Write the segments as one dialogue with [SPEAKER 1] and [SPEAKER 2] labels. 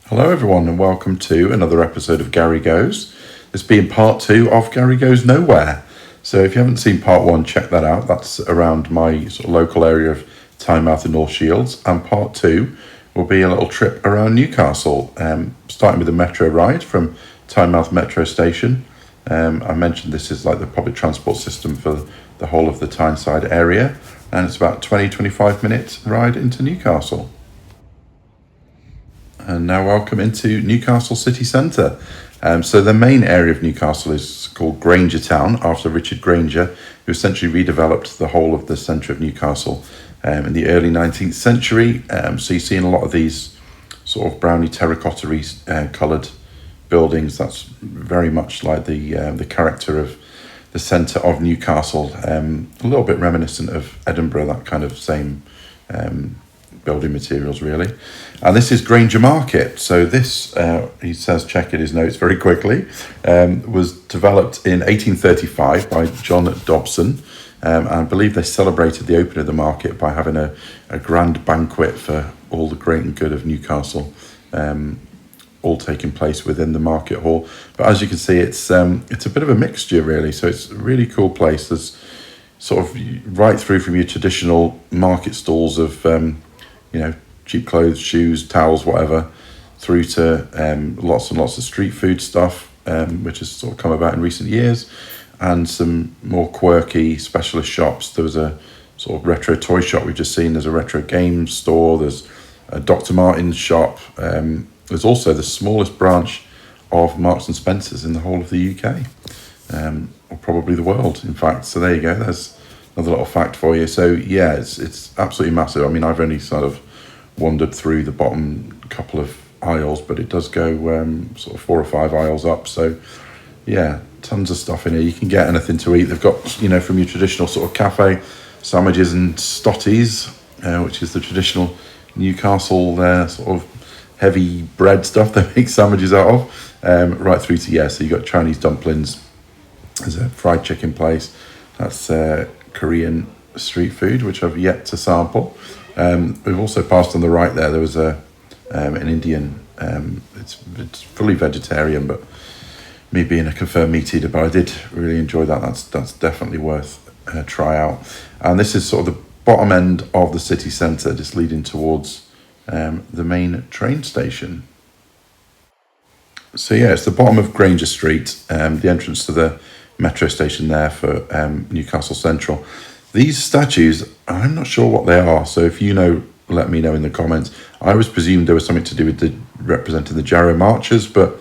[SPEAKER 1] Hello everyone and welcome to another episode of Gary Goes. This being part 2 of Gary Goes Nowhere. So if you haven't seen part 1, check that out. That's around my sort of local area of Tynemouth and North Shields. And part 2 will be a little trip around Newcastle, starting with a metro ride from Tynemouth metro station. I mentioned this is like the public transport system for the whole of the Tyneside area. And it's about 20-25 minutes ride into Newcastle. And now welcome into Newcastle city centre. So the main area of Newcastle is called Grainger Town, after Richard Grainger, who essentially redeveloped the whole of the centre of Newcastle in the early 19th century. So you're seeing a lot of these sort of browny terracotta coloured buildings. That's very much like the character of the centre of Newcastle. A little bit reminiscent of Edinburgh, that kind of same building materials really. And this is Grainger Market. So this, he says, checking his notes very quickly, was developed in 1835 by John Dobson. And I believe they celebrated the opening of the market by having a grand banquet for all the great and good of Newcastle, all taking place within the market hall. But as you can see, it's a bit of a mixture really. So it's a really cool place. There's sort of right through from your traditional market stalls of cheap clothes, shoes, towels, whatever, through to lots and lots of street food stuff, which has sort of come about in recent years, and some more quirky specialist shops. There was a sort of retro toy shop we've just seen. There's a retro game store. There's a Dr. Martens shop. There's also the smallest branch of Marks and Spencer's in the whole of the UK, or probably the world, in fact. So there you go. There's another little fact for you. So yeah, it's absolutely massive. I mean, I've only sort of wandered through the bottom couple of aisles, but it does go sort of 4 or 5 aisles up. So yeah, tons of stuff in here. You can get anything to eat. They've got, from your traditional sort of cafe sandwiches and stotties, which is the traditional Newcastle sort of heavy bread stuff they make sandwiches out of, right through to, so you've got Chinese dumplings. There's a fried chicken place. That's Korean street food, which I've yet to sample. We've also passed on the right there. There was an Indian. It's fully vegetarian, but me being a confirmed meat eater, but I did really enjoy that. That's definitely worth a try out. And this is sort of the bottom end of the city centre, just leading towards the main train station. So yeah, it's the bottom of Grainger Street, the entrance to the metro station there for Newcastle Central. These statues, I'm not sure what they are, so if you know, let me know in the comments. I always presumed there was something to do with representing the Jarrow Marchers, but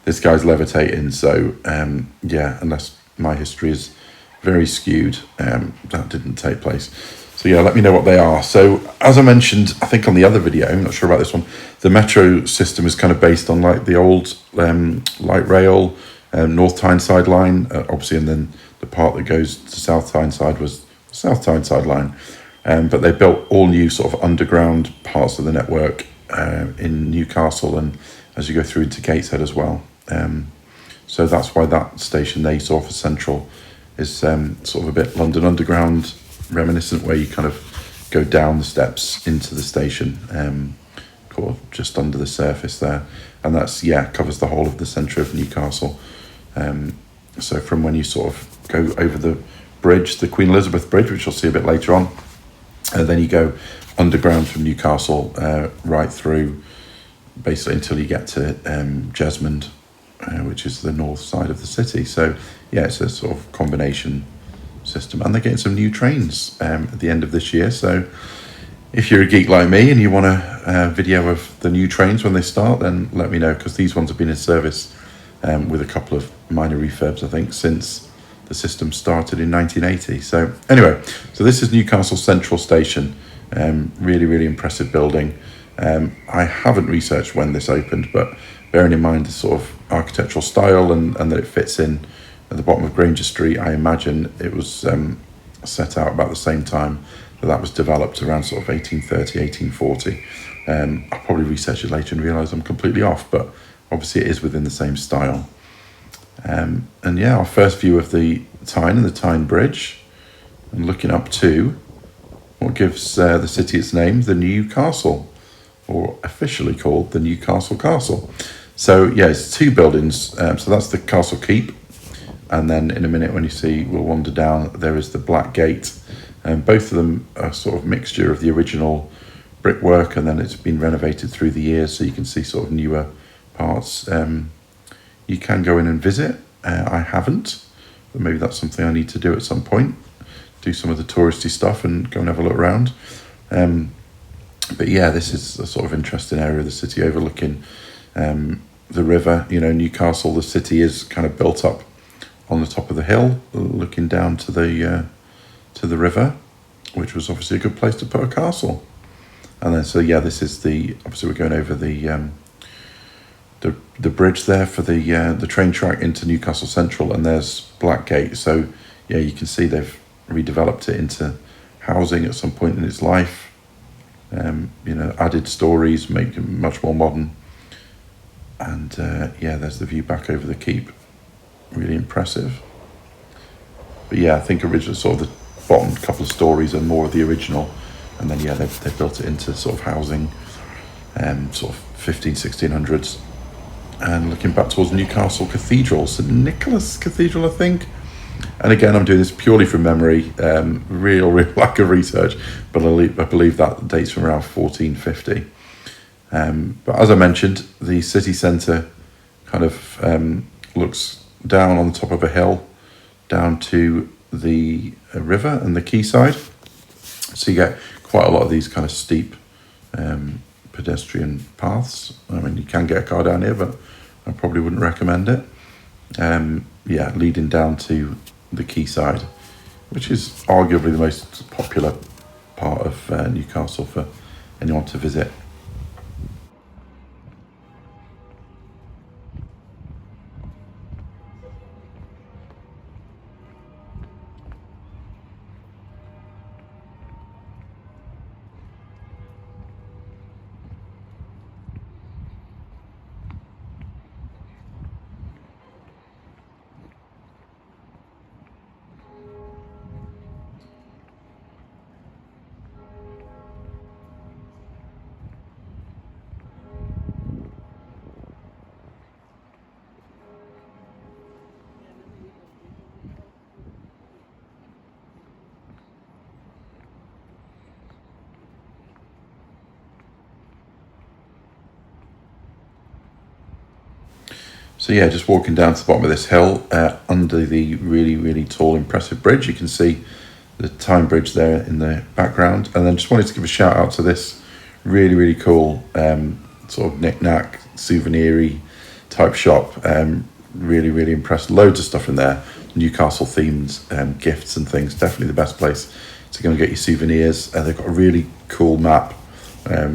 [SPEAKER 1] this guy's levitating, so unless my history is very skewed, that didn't take place. So yeah, let me know what they are. So as I mentioned, I think on the other video, I'm not sure about this one, the metro system is kind of based on like the old light rail, North Tyneside line, obviously, and then the part that goes to South Tyneside was South Tyneside line, but they built all new sort of underground parts of the network in Newcastle, and as you go through into Gateshead as well. So that's why that station they saw for Central is sort of a bit London Underground reminiscent, where you kind of go down the steps into the station, just under the surface there, and that's covers the whole of the centre of Newcastle. So from when you sort of go over the bridge, the Queen Elizabeth Bridge, which you'll see a bit later on, and then you go underground from Newcastle right through basically until you get to Jesmond, which is the north side of the city. So yeah, it's a sort of combination system, and they're getting some new trains at the end of this year. So if you're a geek like me and you want a video of the new trains when they start, then let me know, because these ones have been in service with a couple of minor refurbs, I think, since the system started in 1980. So anyway, so this is Newcastle Central Station. Really, really impressive building. I haven't researched when this opened, but bearing in mind the sort of architectural style and that it fits in at the bottom of Grainger Street, I imagine it was set out about the same time that was developed, around sort of 1830, 1840. I'll probably research it later and realise I'm completely off, but obviously it is within the same style. And our first view of the Tyne and the Tyne Bridge, and looking up to what gives the city its name, the New Castle, or officially called the Newcastle Castle. So yeah, it's two buildings. So that's the Castle Keep, and then in a minute when we'll wander down, there is the Black Gate. And both of them are sort of mixture of the original brickwork, and then it's been renovated through the years, so you can see sort of newer parts. You can go in and visit. I haven't, but maybe that's something I need to do at some point. Do some of the touristy stuff and go and have a look around. But yeah, this is a sort of interesting area of the city overlooking the river. Newcastle, the city is kind of built up on the top of the hill, looking down to the river, which was obviously a good place to put a castle. And then, so yeah, this is obviously we're going over the bridge there for the train track into Newcastle Central, and there's Blackgate. So yeah, you can see they've redeveloped it into housing at some point in its life. Added stories, make it much more modern. And yeah, there's the view back over the keep. Really impressive. But yeah, I think originally sort of the bottom couple of stories are more of the original, and then yeah, they've built it into sort of housing, sort of 1600s. And looking back towards Newcastle Cathedral, St Nicholas Cathedral, I think. And again, I'm doing this purely from memory, real lack of research, but I believe that dates from around 1450. But as I mentioned, the city centre kind of looks down on the top of a hill, down to the river and the quayside. So you get quite a lot of these kind of steep pedestrian paths. I mean, you can get a car down here, but I probably wouldn't recommend it. Yeah, leading down to the quayside, which is arguably the most popular part of Newcastle for anyone to visit. So yeah, just walking down to the bottom of this hill, under the really tall, impressive bridge. You can see the Tyne Bridge there in the background. And then just wanted to give a shout out to this really cool sort of knick-knack, souvenir-y type shop. Really impressed. Loads of stuff in there. Newcastle themed gifts and things. Definitely the best place to go and get your souvenirs. They've got a really cool map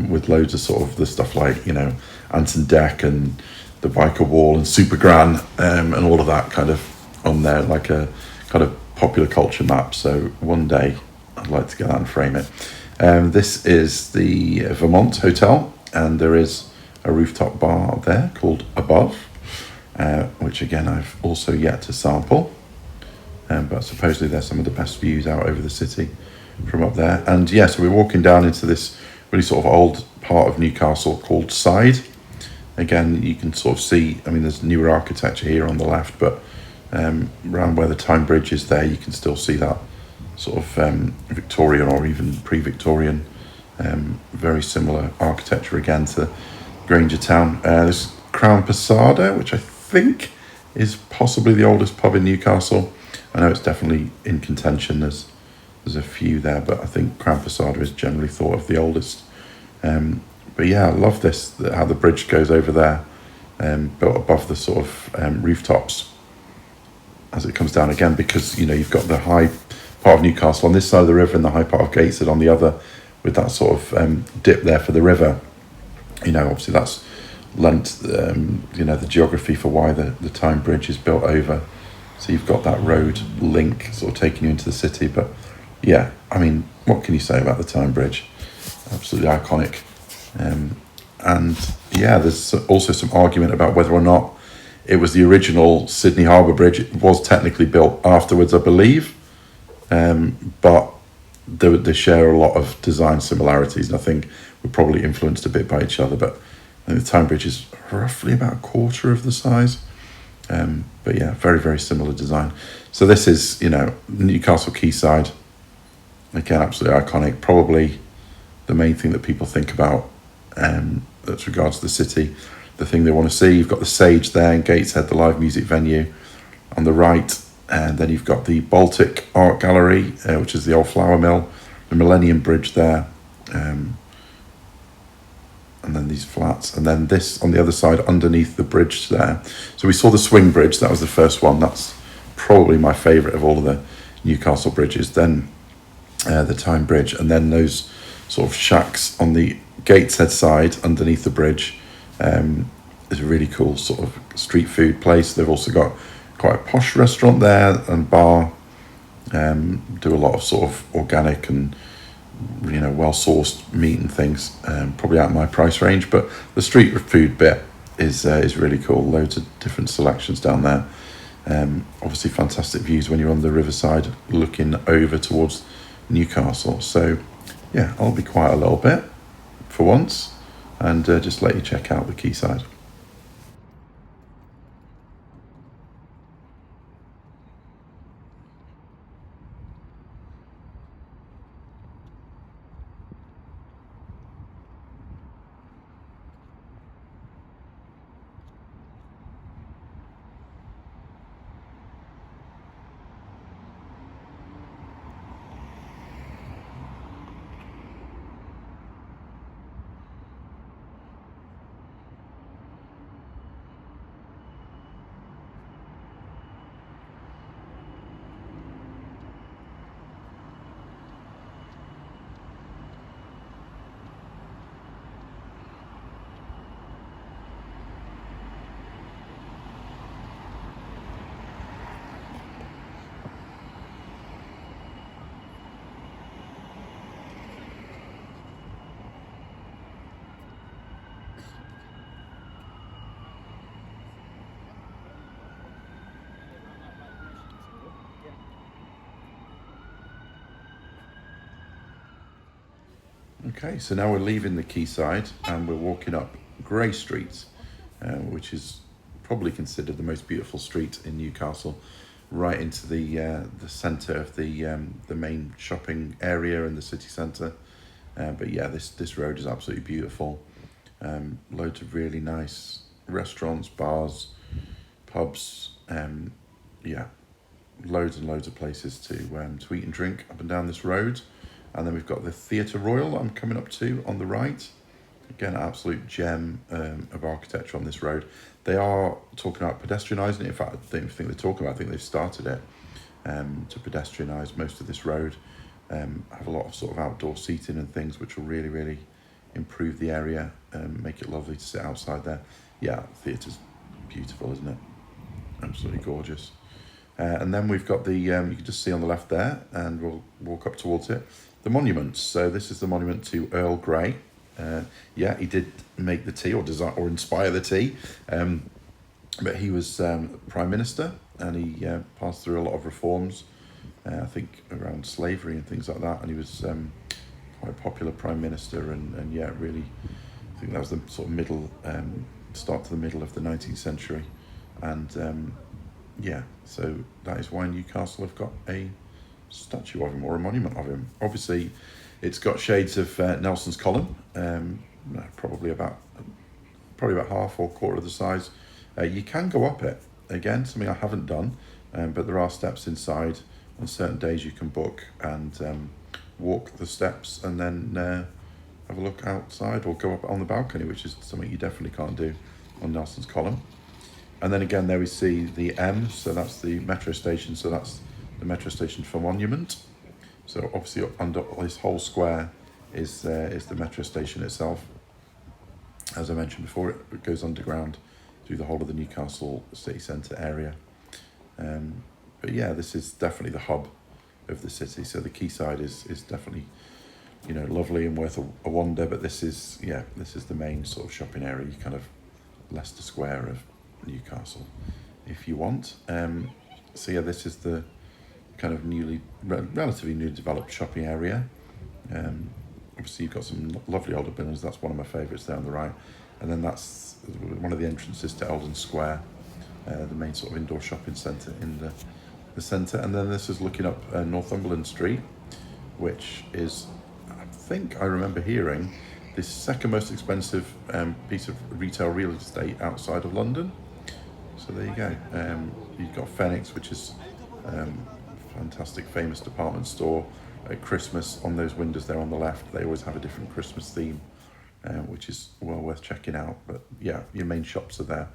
[SPEAKER 1] with loads of sort of the stuff like, Anton Deck and the Biker Wall and Super Gran and all of that kind of on there, like a kind of popular culture map. So one day I'd like to get that and frame it. This is the Vermont Hotel, and there is a rooftop bar there called Above, which again I've also yet to sample, but supposedly there's some of the best views out over the city from up there. And yeah, so we're walking down into this really sort of old part of Newcastle called Side. Again, you can sort of see, I mean, there's newer architecture here on the left, but around where the Tyne Bridge is there, you can still see that sort of Victorian or even pre-Victorian, very similar architecture again to Grainger Town. There's Crown Posada, which I think is possibly the oldest pub in Newcastle. I know it's definitely in contention. There's a few there, but I think Crown Posada is generally thought of the oldest. But yeah, I love this, how the bridge goes over there, built above the sort of rooftops as it comes down again, because, you've got the high part of Newcastle on this side of the river and the high part of Gateshead on the other, with that sort of dip there for the river. Obviously that's lent, the geography for why the Tyne Bridge is built over. So you've got that road link sort of taking you into the city. But yeah, I mean, what can you say about the Tyne Bridge? Absolutely iconic. And yeah, there's also some argument about whether or not it was the original Sydney Harbour Bridge. It was technically built afterwards, I believe, but they share a lot of design similarities. And I think were probably influenced a bit by each other, but I think the Tyne Bridge is roughly about a quarter of the size. But yeah, very, very similar design. So this is, Newcastle Quayside. Again, absolutely iconic. Probably the main thing that people think about as regards to the city, the thing they want to see. You've got the Sage there in Gateshead, the live music venue on the right. And then you've got the Baltic Art Gallery, which is the old flour mill, the Millennium Bridge there. And then these flats, and then this on the other side underneath the bridge there. So we saw the swing bridge, that was the first one. That's probably my favourite of all of the Newcastle bridges. Then the Tyne Bridge, and then those sort of shacks on the Gateshead side underneath the bridge is a really cool sort of street food place. They've also got quite a posh restaurant there and bar, do a lot of sort of organic and well-sourced meat and things, probably out of my price range, but the street food bit is really cool. Loads of different selections down there. Obviously fantastic views when you're on the riverside looking over towards Newcastle. So yeah, I'll be quiet a little bit for once and just let you check out the quayside. Okay, so now we're leaving the quayside and we're walking up Grey Street, which is probably considered the most beautiful street in Newcastle, right into the centre of the main shopping area in the city centre. But yeah, this road is absolutely beautiful. Loads of really nice restaurants, bars, pubs. Yeah, loads and loads of places to eat and drink up and down this road. And then we've got the Theatre Royal I'm coming up to on the right. Again, an absolute gem of architecture on this road. They are talking about pedestrianising it. In fact, I think they're talking about, I think they've started it to pedestrianise most of this road. Have a lot of sort of outdoor seating and things, which will really, really improve the area and make it lovely to sit outside there. Yeah, theatre's beautiful, isn't it? Absolutely gorgeous. And then we've got the, you can just see on the left there, and we'll walk up towards it, the monuments. So this is the monument to Earl Grey. Yeah, he did make the tea or design or inspire the tea, but he was Prime Minister, and he passed through a lot of reforms, I think around slavery and things like that, and he was quite a popular Prime Minister, and yeah, really, I think that was the sort of middle, start to the middle of the 19th century, and yeah, so that is why Newcastle have got a statue of him or a monument of him. Obviously, it's got shades of Nelson's Column, probably about half or quarter of the size. You can go up it, again, something I haven't done, but there are steps inside. On certain days you can book and walk the steps and then have a look outside or go up on the balcony, which is something you definitely can't do on Nelson's Column. And then again there we see the M, so that's the metro station, so that's the metro station for Monument. So obviously under this whole square is the metro station itself. As I mentioned before, it goes underground through the whole of the Newcastle city centre area. But yeah, this is definitely the hub of the city. So the quayside is definitely, lovely and worth a wander. But this is the main sort of shopping area, kind of Leicester Square of Newcastle, if you want. So yeah, this is the kind of relatively newly developed shopping area. obviously you've got some lovely older buildings. That's one of my favourites there on the right. And then that's one of the entrances to Eldon Square, the main sort of indoor shopping centre in the centre. And then this is looking up Northumberland Street, which is, I think I remember hearing, the second most expensive piece of retail real estate outside of London. So there you go. You've got Phoenix, which is fantastic, famous department store. At Christmas, on those windows there on the left, they always have a different Christmas theme, which is well worth checking out. But yeah, your main shops are there.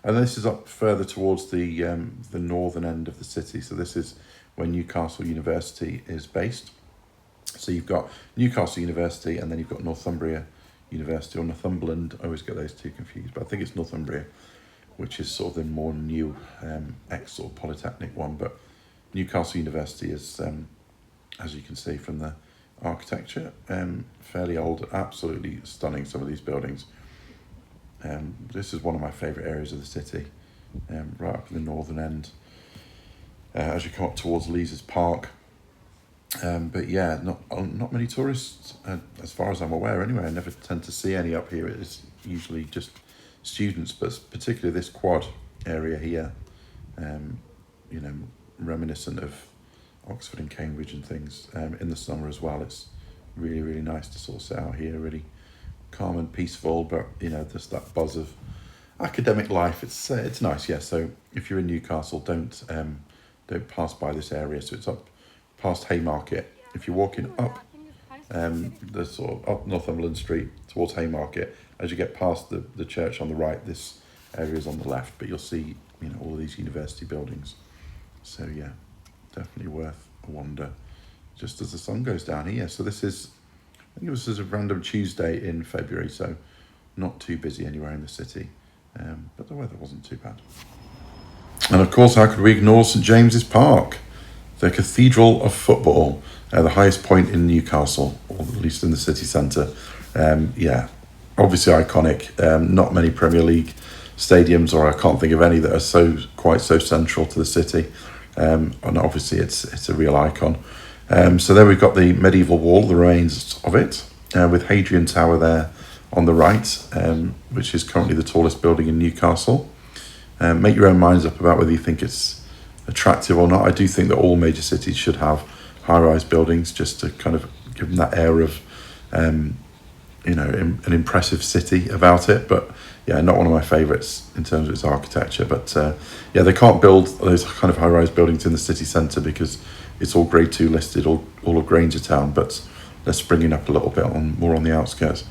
[SPEAKER 1] And this is up further towards the northern end of the city. So this is where Newcastle University is based. So you've got Newcastle University, and then you've got Northumbria University, or Northumberland. I always get those two confused, but I think it's Northumbria, which is sort of the more new ex or polytechnic one. But Newcastle University is, as you can see from the architecture, fairly old, absolutely stunning, some of these buildings. This is one of my favourite areas of the city, right up in the northern end, as you come up towards Leazes Park. But yeah, not many tourists, as far as I'm aware anyway. I never tend to see any up here. It's usually just students, but particularly this quad area here, reminiscent of Oxford and Cambridge and things, in the summer as well. It's really, really nice to sort of sit out here, really calm and peaceful, but just that buzz of academic life. It's nice, yeah. So if you're in Newcastle, don't pass by this area. So it's up past Haymarket. If you're walking up the sort of up Northumberland Street towards Haymarket, as you get past the church on the right, this area is on the left, but you'll see all of these university buildings. So yeah, definitely worth a wander just as the sun goes down here. So this is, I think it was a random Tuesday in February, so not too busy anywhere in the city, but the weather wasn't too bad. And of course, how could we ignore St James's Park, the cathedral of football, the highest point in Newcastle, or at least in the city centre. Yeah, obviously iconic. Not many Premier League stadiums, or I can't think of any that are quite so central to the city. And obviously it's a real icon. So there we've got the medieval wall, the remains of it, with Hadrian Tower there on the right, which is currently the tallest building in Newcastle. Make your own minds up about whether you think it's attractive or not. I do think that all major cities should have high-rise buildings, just to kind of give them that air of an impressive city about it. But yeah, not one of my favourites in terms of its architecture. But yeah, they can't build those kind of high-rise buildings in the city centre because it's all grade 2 listed, all of Grainger Town, but they're springing up a little bit more on the outskirts.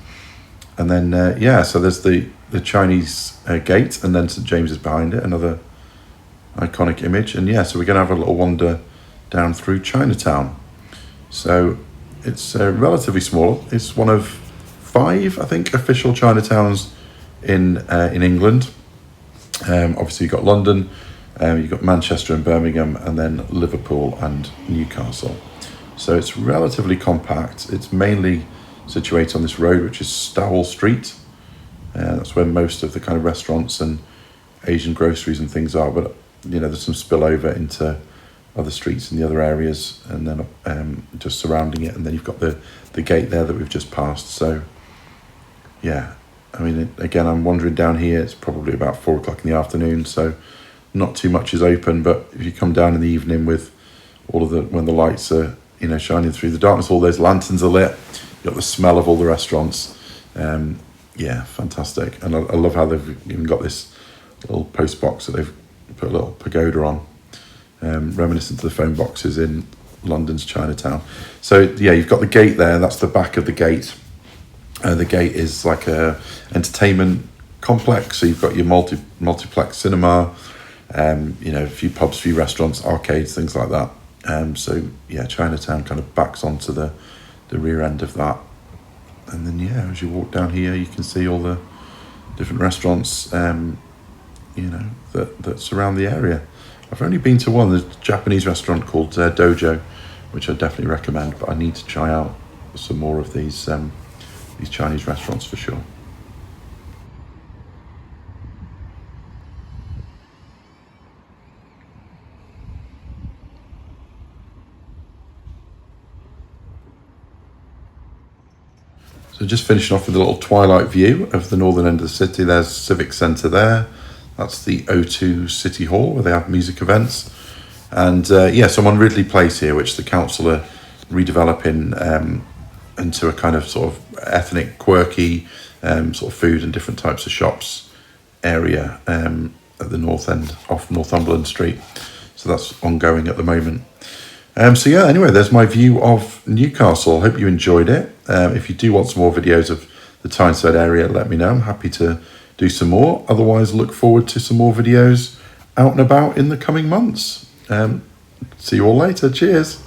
[SPEAKER 1] And then so there's the Chinese gate, and then St James's behind it, another iconic image. And yeah, so we're going to have a little wander down through Chinatown. So it's relatively small. It's one of 5, I think, official Chinatowns in England. Obviously you've got London, you've got Manchester and Birmingham, and then Liverpool and Newcastle. So it's relatively compact. It's mainly situated on this road, which is Stowell Street. That's where most of the kind of restaurants and Asian groceries and things are, but there's some spillover into other streets in the other areas, and then just surrounding it, and then you've got the gate there that we've just passed. So yeah, I mean, again, I'm wandering down here. It's probably about 4 o'clock in the afternoon, so not too much is open. But if you come down in the evening with when the lights are shining through the darkness, all those lanterns are lit, you've got the smell of all the restaurants. Yeah, fantastic. And I love how they've even got this little post box that they've put a little pagoda on, reminiscent to the phone boxes in London's Chinatown. So yeah, you've got the gate there. That's the back of the gate. The gate is like a entertainment complex. So you've got your multiplex cinema, a few pubs, few restaurants, arcades, things like that. So yeah, Chinatown kind of backs onto the rear end of that. And then yeah, as you walk down here, you can see all the different restaurants, that surround the area. I've only been to one. There's a Japanese restaurant called Dojo, which I definitely recommend, but I need to try out some more of these Chinese restaurants for sure. So just finishing off with a little twilight view of the northern end of the city. There's Civic Centre there. That's the O2 City Hall where they have music events. And yes, I'm on Ridley Place here, which the council are redeveloping into a kind of sort of ethnic, quirky sort of food and different types of shops area at the north end off Northumberland Street. So that's ongoing at the moment. So yeah, anyway, there's my view of Newcastle. I hope you enjoyed it. If you do want some more videos of the Tyneside area, let me know. I'm happy to do some more. Otherwise, look forward to some more videos out and about in the coming months. See you all later. Cheers.